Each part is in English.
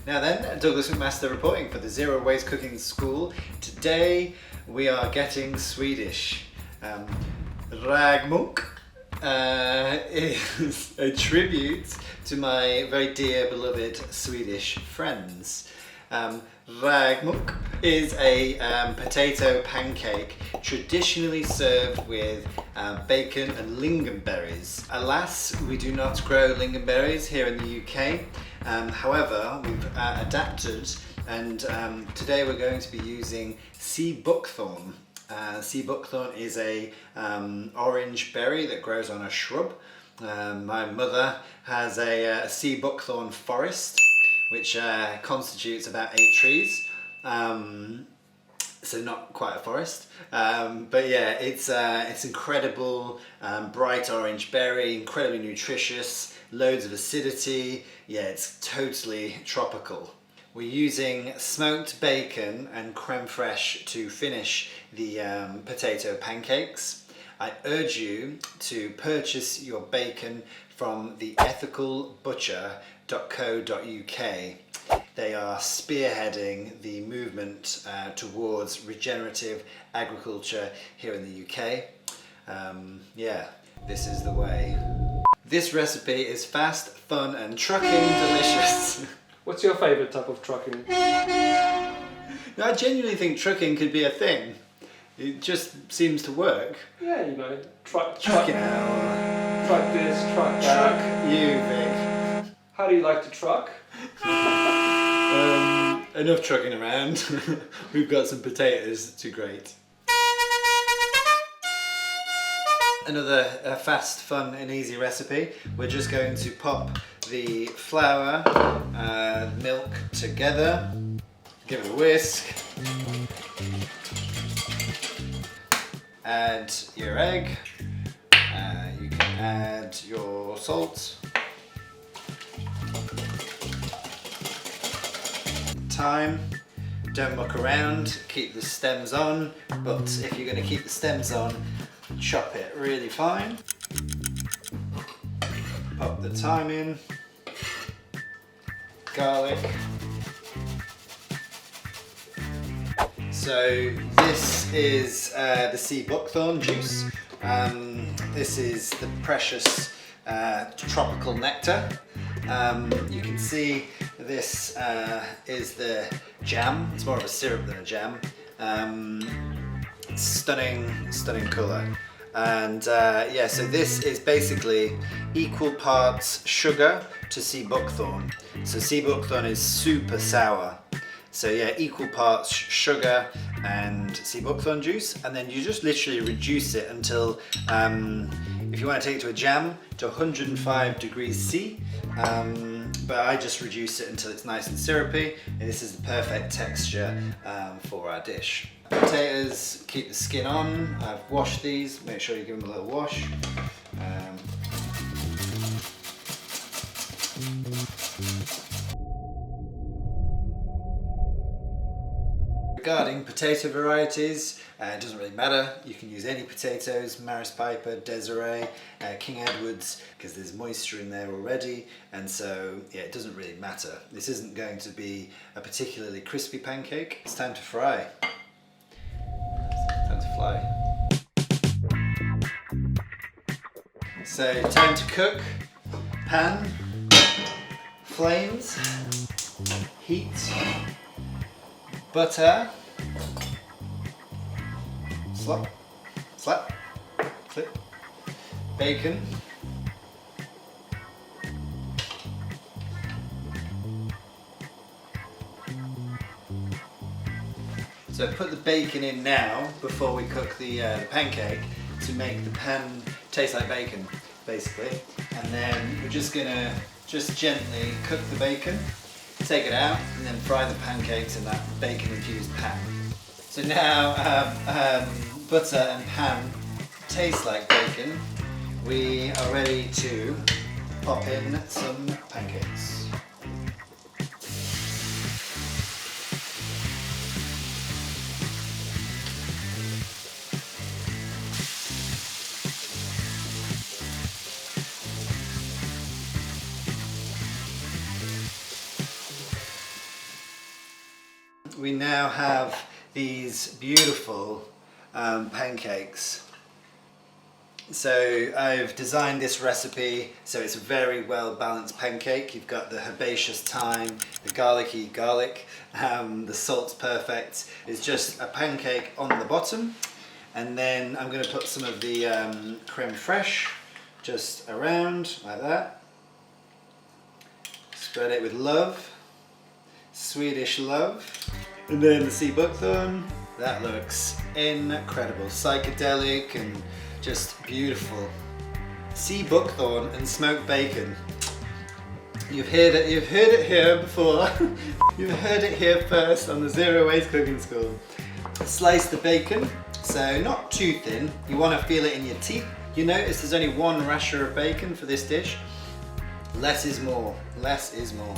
Now then, Douglas McMaster reporting for the Zero Waste Cooking School. Today we are getting Swedish. Raggmunk is a tribute to my very dear beloved Swedish friends. Raggmunk is a potato pancake traditionally served with bacon and lingonberries. Alas, we do not grow lingonberries here in the UK. However, we've adapted, and today we're going to be using Sea Buckthorn. Sea Buckthorn is a orange berry that grows on a shrub. My mother has a Sea Buckthorn forest, which constitutes about 8 trees. So not quite a forest, but yeah, it's incredible, bright orange berry, incredibly nutritious, loads of acidity. Yeah, it's totally tropical. We're using smoked bacon and creme fraiche to finish the potato pancakes. I urge you to purchase your bacon from the ethicalbutcher.co.uk. They are spearheading the movement towards regenerative agriculture here in the UK. Yeah, this is the way. This recipe is fast, fun and trucking delicious. What's your favourite type of trucking? No, I genuinely think trucking could be a thing. It just seems to work. Yeah, you know, truck it out. Truck this, truck that. Truck you, Vic. How do you like to truck? Enough trucking around. We've got some potatoes to grate. Another fast, fun and easy recipe. We're just going to pop the flour, milk together, give it a whisk, add your egg, you can add your salt, thyme. Don't muck around, keep the stems on, but if you're going to keep the stems on, chop it really fine. Pop the thyme in, garlic. So this is the Sea Buckthorn juice. This is the precious tropical nectar. You can see this is the jam. It's more of a syrup than a jam. Stunning colour. And yeah, so this is basically equal parts sugar to Sea Buckthorn. So Sea Buckthorn is super sour. So yeah, equal parts sugar and Sea Buckthorn juice, and then you just literally reduce it until, if you want to take it to a jam, to 105 degrees C. But I just reduce it until it's nice and syrupy, and this is the perfect texture for our dish. Potatoes, keep the skin on. I've washed these, make sure you give them a little wash. Regarding potato varieties, it doesn't really matter. You can use any potatoes, Maris Piper, Desiree, King Edwards, because there's moisture in there already, and so yeah, it doesn't really matter. This isn't going to be a particularly crispy pancake. It's time to fry. Time to fly. So time to cook. Pan, flames, heat, butter, slap, clip, bacon, so put the bacon in now before we cook the pancake to make the pan taste like bacon, basically, and then we're just gonna gently cook the bacon, take it out, and then fry the pancakes in that bacon-infused pan. So now butter and pan taste like bacon. We are ready to pop in some pancakes. we now have these beautiful pancakes. So I've designed this recipe so it's a very well balanced pancake. You've got the herbaceous thyme, the garlicky garlic, the salt's perfect. It's just a pancake on the bottom, and then I'm going to put some of the creme fraiche just around like that. Spread it with love, Swedish love, and then the Sea Buckthorn. That looks incredible, psychedelic and just beautiful. Sea Buckthorn and smoked bacon. You've heard it here before. You've heard it here first on the Zero Waste Cooking School. Slice the bacon, so not too thin. You want to feel it in your teeth. You notice there's only one rasher of bacon for this dish. Less is more. Less is more.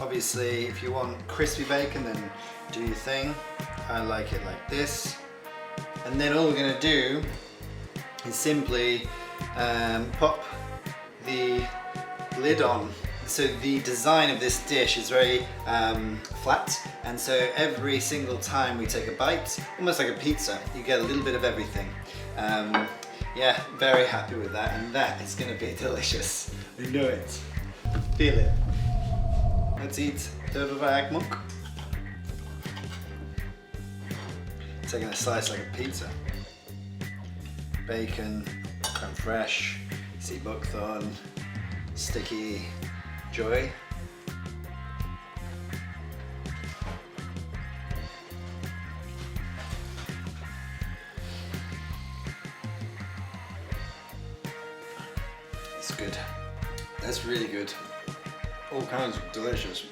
Obviously, if you want crispy bacon, then do your thing. I like it like this. And then all we're going to do is simply pop the lid on. So the design of this dish is very flat, and so every single time we take a bite, almost like a pizza, you get a little bit of everything. Yeah, very happy with that, and that is going to be delicious. I know it. Feel it. Let's eat the Raggmunk. Taking a slice like a pizza. Bacon, creme fraiche, Sea Buckthorn, sticky joy. It's good. That's really good. All kinds of delicious.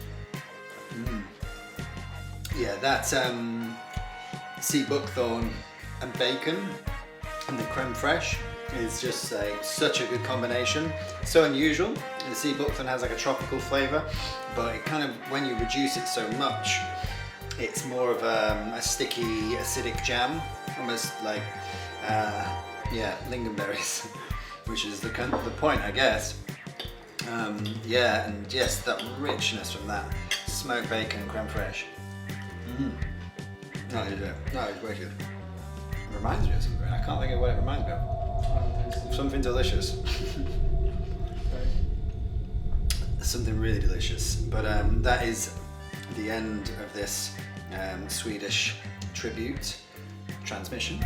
Yeah, that's Sea Buckthorn and bacon and the creme fraiche is just such a good combination. So unusual. The Sea Buckthorn has like a tropical flavour, but it kind of, when you reduce it so much, it's more of a sticky, acidic jam, almost like yeah, lingonberries, which is the point, I guess. Yeah, and yes, that richness from that smoked bacon and creme fraiche. That is wicked. It reminds me of something. I can't think of what it reminds me of. Something delicious. Something really delicious. But that is the end of this Swedish tribute transmission.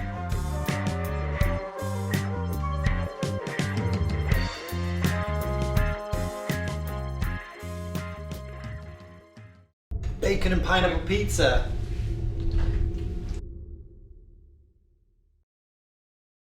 Bacon and pineapple pizza.